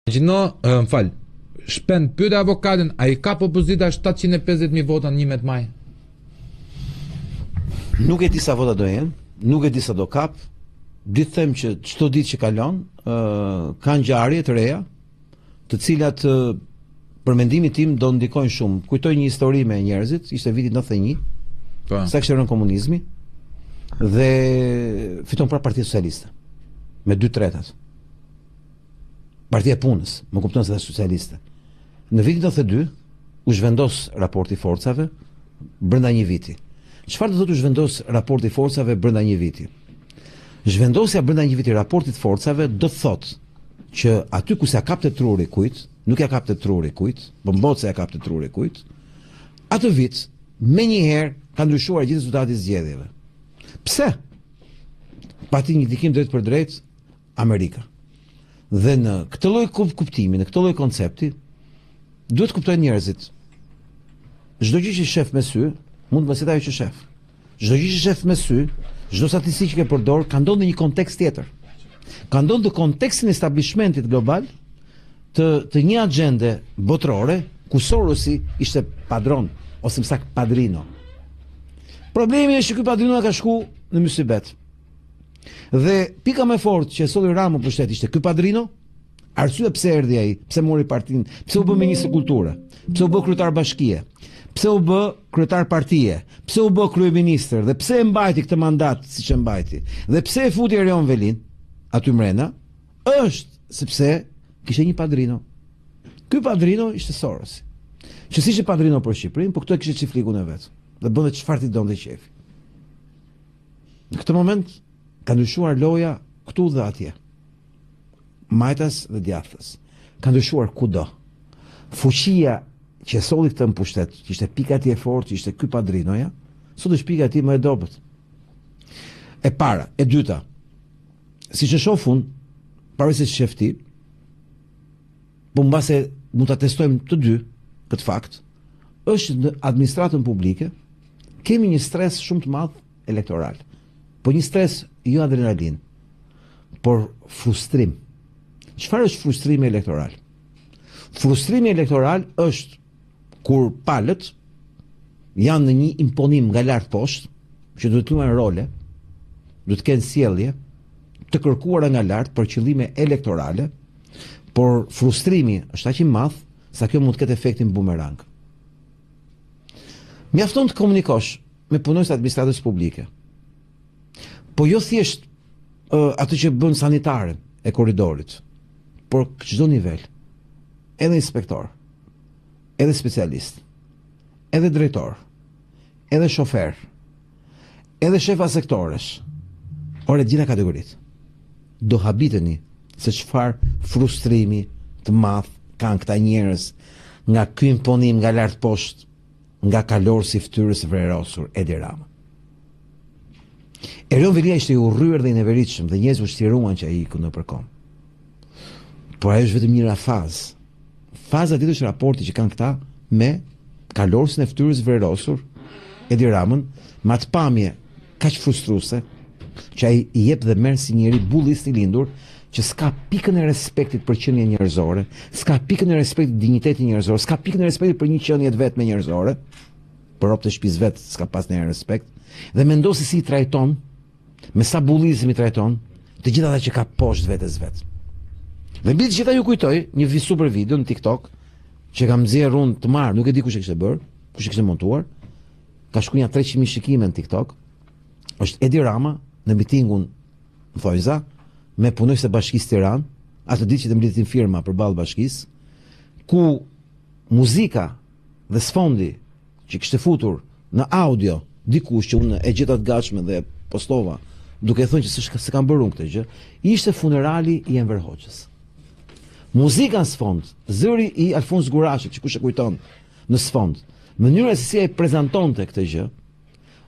Gjino, më fal, shpend pyet avokatin, a i kap opozita 750.000 vota në 11 maj? Nuk e di sa vota do jenë, nuk e di sa do kap. Ditë them që çdo ditë që kalon, kanë ngjarje të reja, të cilat për mendimin tim do ndikojnë shumë. Kujtoj një histori me njerëzit, ishte viti 91, sa kishte rënë komunizmi dhe fiton pra Partia Socialiste me 2/3. Partia e Punës, më kupton se është socialiste. Në vitin 92 u zhvendos raporti i forcave brenda një viti. Çfarë do thotë u zhvendos raporti i forcave brenda një viti? Zhvendosja brenda një viti raportit forcave do thotë që aty ku s'ia kapte truri kujt, nuk ja kapte truri kujt, bombot se ja kapte truri kujt, atë vit menjëherë ka ndryshuar gjithë rezultati i zgjedhjeve. Pse? Pati një ndikim drejt për drejt Amerika. Dhe në këtë lloj kuptimi, në këtë lloj koncepti, duhet të kuptojnë njerëzit. Çdo gjë që shef me sy, mund të mos jetë ajo që shef. Çdo gjë që shef me sy, çdo statistikë që përdor, ka ndodhur në një kontekst tjetër. Ka ndodhur në kontekstin e establishmentit global të një agjende botërore ku Sorosi ishte padron ose më saktë padrino. Problemi është që ky padrino ka shku në mysibet. Dhe pika më fortë që solli Rama për shtet ishte ky padrino. Arsye pse erdhi ai, pse mori partinë, pse u bë ministër kulture, pse u bë kryetar bashkie, pse u bë kryetar partie, pse u bë kryeministër dhe pse e mbajti këtë mandat siç e mbajti. Dhe pse e futi Erion Velin aty mrena, është sepse kishte një padrino. Ky padrino ishte Sorosi. Që si ishte padrino për Shqipërinë, po këtu e kishte çiflikun e vet. Dhe bënte çfarë i donte qefi. Në këtë moment ka ndryshuar loja këtu dhe atje. Majtas dhe djathtas. Ka ndryshuar kudo. Fuqia që solli këtë në pushtet, që ishte pika ti e fortë, që ishte ky padrinoja, sot është pika ti më e dobët. E para, e dyta, siç e shohun, pavarësisht se shefti, po mbase mund ta testojmë të dy këtë fakt, është në administratën publike kemi një stres shumë të madh elektoral. Po një stres jo adrenalin, por frustrim. Çfarë është frustrimi elektoral? Frustrimi elektoral është kur palët janë në një imponim nga lart poshtë, që duhet të luajnë role, duhet të kenë sjellje të kërkuara nga lart për qëllime elektorale, por frustrimi është aq i madh sa kjo mund të ketë efektin bumerang. Mjafton të komunikosh me punonjës administratës publike, po jo thjesht atë që bën sanitaren e korridorit, por çdo nivel, edhe inspektor, edhe specialist, edhe drejtor, edhe shofer, edhe shefa sektoresh, ore gjitha kategoritë, do habiteni se çfarë frustrimi të madh kanë këta njerëz nga ky imponim nga lart poshtë, nga kalorësi i fytyrës së vrerosur Edi Rama. Erion Velia ishte i urryer dhe i neveritshëm dhe njerëzit u shtjeruan që ai ikën nëpër kom. Por ajo është vetëm një fazë. Faza tjetër është raporti që kanë këta me kalorësin e fytyrës vrerosur Edi Ramën, me atë pamje kaq frustruese që ai i jep dhe merr si njëri bullist i lindur që s'ka pikën e respektit për qenie njerëzore, s'ka pikën e respektit dinjitetit njerëzor, s'ka pikën e respektit për një qenie të vetme njerëzore, për rob të shtëpisë vet s'ka pas ndonjë respekt, dhe mendon se si i trajton, me sa bullizëm i trajton të gjithë ata që ka poshtë vetes vet. Dhe mbi të gjitha ju kujtoj një super video në TikTok që kam nxjerrë unë të marr, nuk e di kush e kishte bër, kush e kishte montuar. Ka shkuar 300.000 shikime në TikTok. Është Edi Rama në mitingun në Thojza me punonjësit e Bashkisë Tiranë, atë ditë që të mblidhetin firma përballë bashkisë, ku muzika dhe sfondi që kishte futur në audio dikush që unë e gjeta të gatshme dhe postova, duke thënë që se kam bërë unë këtë gjë, ishte funerali i Enver Hoxhës. Muzika në sfond, zëri i Alfons Gurashit, që kush e kujton në sfond, mënyra se si ai prezantonte këtë gjë,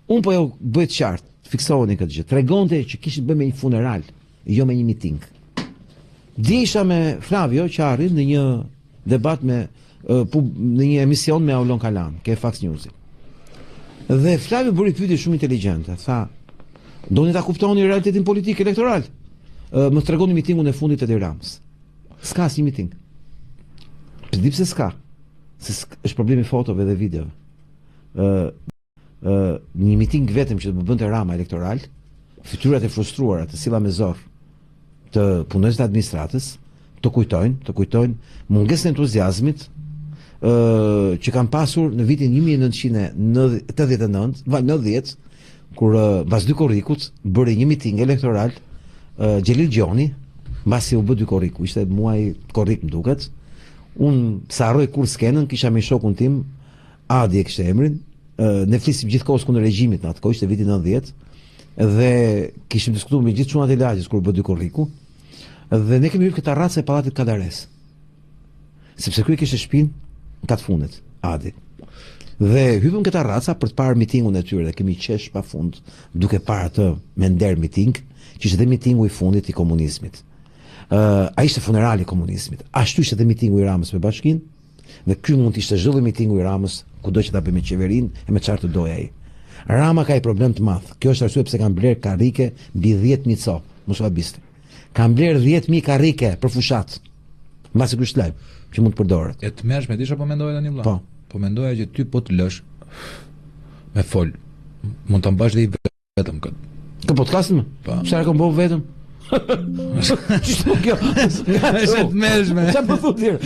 unë po jo bëhet qartë, fiksoheni këtë gjë, tregonte që kishte bërë me një funeral, jo me një miting. Dje isha me Flavio Qarri në një debat në një emision me Aulon Kalan, ke Fox News. Dhe Flavio bëri pyetje shumë inteligjente, tha: "Doni ta kuptoni realitetin politik elektoral? Më tregoni mitingun e fundit të Edi Ramës." S'ka asnjë miting. Di pse s'ka. Është problemi fotove dhe videove. Një miting vetëm që të bënte Rama elektoral, fytyrat e frustruara të silla me zor të punonjësve të administratës të kujtojnë mungesën e entuziazmit që kanë pasur në vitin 1989, kur mbas dy korrikut bëri një miting elektoral Xhelil Gjoni, mbasi u bë dy korriku, ishte muaj korrik më duket. Unë sa harroj kur skenën, kisha me shokun tim, Adi e kishte emrin, ne flisim gjithkohës kundër regjimit në atë kohë, ishte viti 90, dhe kishim diskutuar me gjithë çunat e lagjës kur bë dy korriku, dhe ne kemi hyrë këtë terracë e pallatit Kadares. Sepse ky kishte shtëpinë në kat fundet, Adi. Dhe hypëm këtë terraca për të parë mitingun e tyre dhe kemi qesh pafund duke parë atë me nder miting, që ishte dhe mitingu i fundit i komunizmit. Ai ishte funerali i komunizmit. Ashtu ishte dhe mitingu i Ramës me Bashkinë, dhe ky mund të ishte çdo lloj mitingu i Ramës kudo që ta bëjë me qeverinë e me çfarë të dojë ai. Rama ka një problem të madh. Kjo është arsye pse kanë bler karrike mbi 10.000 copë. Mos u habiste. Kanë bler 10.000 karrike për fushat. Mbasi ky është lajm që mund të përdoret. E të mërshme, ti çfarë po mendoje tani vëlla? Po mendoja që ty po të lësh me fol. Mund ta mbash dhe i vetëm kët. Kë podcastin? Po. Çfarë kam bëu vetëm? Ç'është kjo? Është të mërshme. Çfarë po thotë?